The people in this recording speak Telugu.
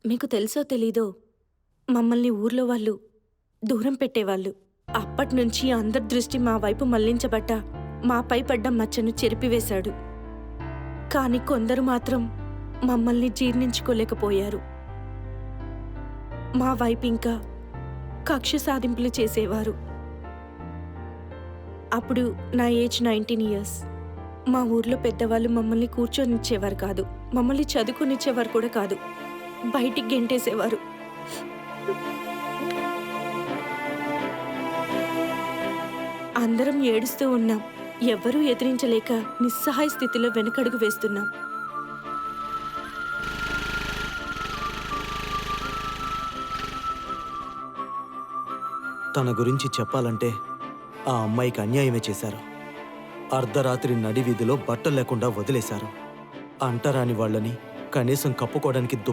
మీకు తెలుసో తెలీదో మమ్మల్ని ఊర్లో వాళ్ళు దూరం పెట్టేవాళ్ళు. అప్పట్నుంచి అందరి దృష్టి మా వైపు మళ్లించబట్ట మాపై పడ్డ మచ్చను చెరిపివేశాడు. కాని కొందరు మాత్రం మమ్మల్ని జీర్ణించుకోలేకపోయారు. మా వైపింకా కక్ష సాధింపులు చేసేవారు. అప్పుడు నా ఏజ్ 19 ఇయర్స్. మా ఊర్లో పెద్దవాళ్ళు మమ్మల్ని కూర్చొనిచ్చేవారు కాదు. మమ్మల్ని చదువుకునిచ్చేవారు కూడా కాదు. బయటికి గెంటేసేవారు. అందరం ఏడుస్తూ ఉన్నాం. ఎవ్వరూ ఎదిరించలేక నిస్సహాయ స్థితిలో వెనకడుగు వేస్తున్నాం. తన గురించి చెప్పాలంటే ఆ అమ్మాయికి అన్యాయమే చేశారు. అర్ధరాత్రి నడి వీధిలో బట్టలు లేకుండా వదిలేశారు. అంటరాని వాళ్ళని కనీసం కప్పుకోవడానికి దుప్ప